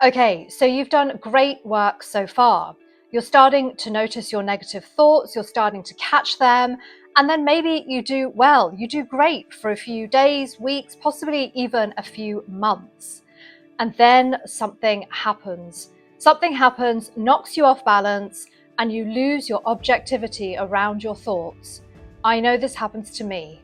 Okay, so you've done great work so far. You're starting to notice your negative thoughts, you're starting to catch them, and then maybe you do well, you do great for a few days, weeks, possibly even a few months. And then something happens. Something happens, knocks you off balance, and you lose your objectivity around your thoughts. I know this happens to me.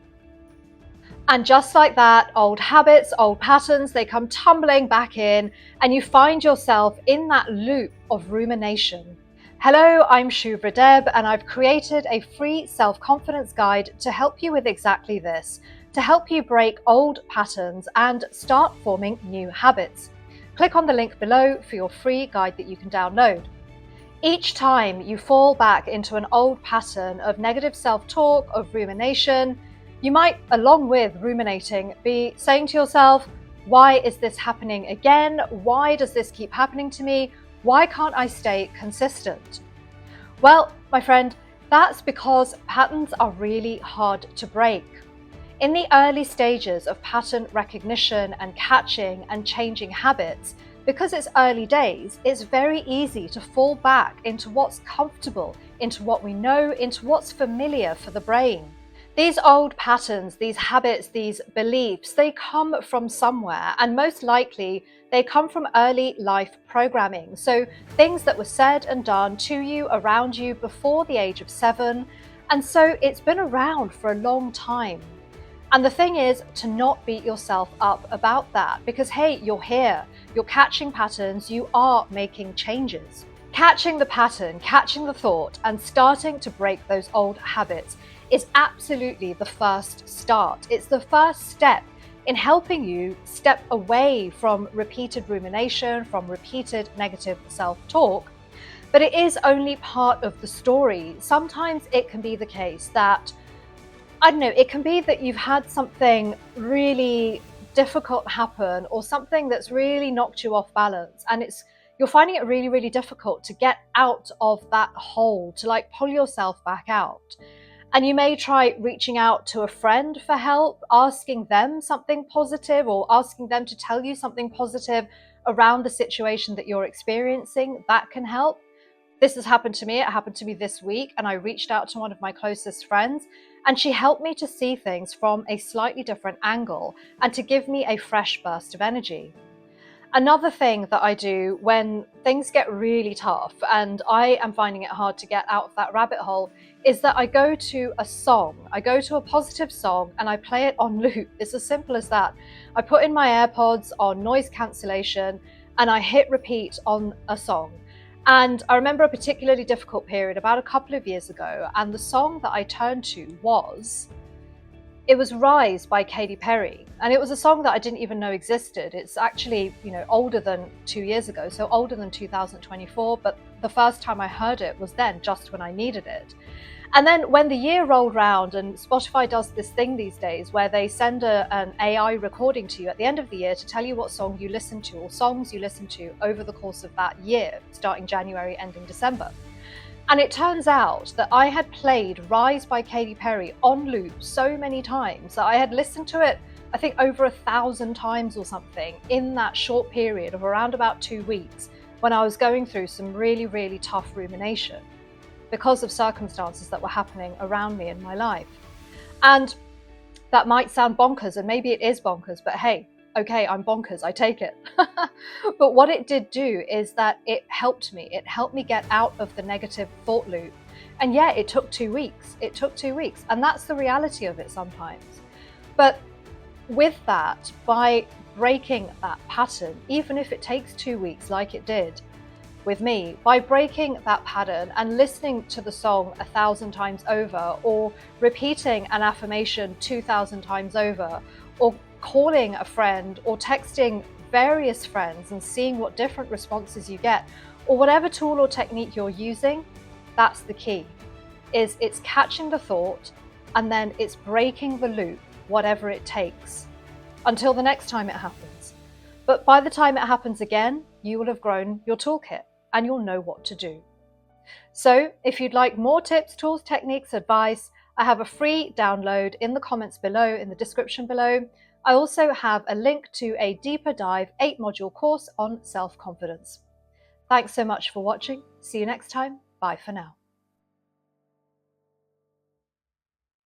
And just like that, old habits, old patterns, they come tumbling back in, and you find yourself in that loop of rumination. Hello, I'm Shubra Deb, and I've created a free self-confidence guide to help you with exactly this, to help you break old patterns and start forming new habits. Click on the link below for your free guide that you can download. Each time you fall back into an old pattern of negative self-talk, of rumination, you might, along with ruminating, be saying to yourself, why is this happening again? Why does this keep happening to me? Why can't I stay consistent? Well, my friend, that's because patterns are really hard to break. In the early stages of pattern recognition and catching and changing habits, because it's early days, it's very easy to fall back into what's comfortable, into what we know, into what's familiar for the brain. These old patterns, these habits, these beliefs, they come from somewhere, and most likely they come from early life programming. So things that were said and done to you, around you before the age of 7. And so it's been around for a long time. And the thing is to not beat yourself up about that, because hey, you're here, you're catching patterns, you are making changes. Catching the pattern, catching the thought, and starting to break those old habits is absolutely the first start. It's the first step in helping you step away from repeated rumination, from repeated negative self-talk. But it is only part of the story. Sometimes it can be the case that, I don't know, it can be that you've had something really difficult happen, or something that's really knocked you off balance, and you're finding it really, really difficult to get out of that hole, to like pull yourself back out. And you may try reaching out to a friend for help, asking them something positive, or asking them to tell you something positive around the situation that you're experiencing. That can help. This has happened to me. It happened to me this week, and I reached out to one of my closest friends, and she helped me to see things from a slightly different angle and to give me a fresh burst of energy. Another thing that I do when things get really tough and I am finding it hard to get out of that rabbit hole is that I go to a song. I go to a positive song and I play it on loop. It's as simple as that. I put in my AirPods on noise cancellation and I hit repeat on a song. And I remember a particularly difficult period about a couple of years ago, and the song that I turned to was Rise by Katy Perry. And it was a song that I didn't even know existed. It's actually, older than 2 years ago, so older than 2024, but the first time I heard it was then, just when I needed it. And then when the year rolled round, and Spotify does this thing these days where they send an AI recording to you at the end of the year to tell you what song you listen to, or songs you listen to over the course of that year, starting January, ending December. And it turns out that I had played Rise by Katy Perry on loop so many times that I had listened to it, I think, over 1,000 times or something in that short period of around about 2 weeks, when I was going through some really, really tough rumination because of circumstances that were happening around me in my life. And that might sound bonkers, and maybe it is bonkers, but hey, okay, I'm bonkers, I take it. But what it did do is that it helped me. It helped me get out of the negative thought loop. And yeah, it took 2 weeks. It took 2 weeks. And that's the reality of it sometimes. But with that, by breaking that pattern, even if it takes 2 weeks like it did with me, by breaking that pattern and listening to the song 1,000 times over, or repeating an affirmation 2,000 times over, or calling a friend or texting various friends and seeing what different responses you get, or whatever tool or technique you're using, that's the key. It's catching the thought and then it's breaking the loop, whatever it takes, until the next time it happens. But by the time it happens again, you will have grown your toolkit and you'll know what to do. So if you'd like more tips, tools, techniques, advice, I have a free download in the comments below, in the description below, I also have a link to a deeper dive 8-module course on self-confidence. Thanks so much for watching. See you next time. Bye for now.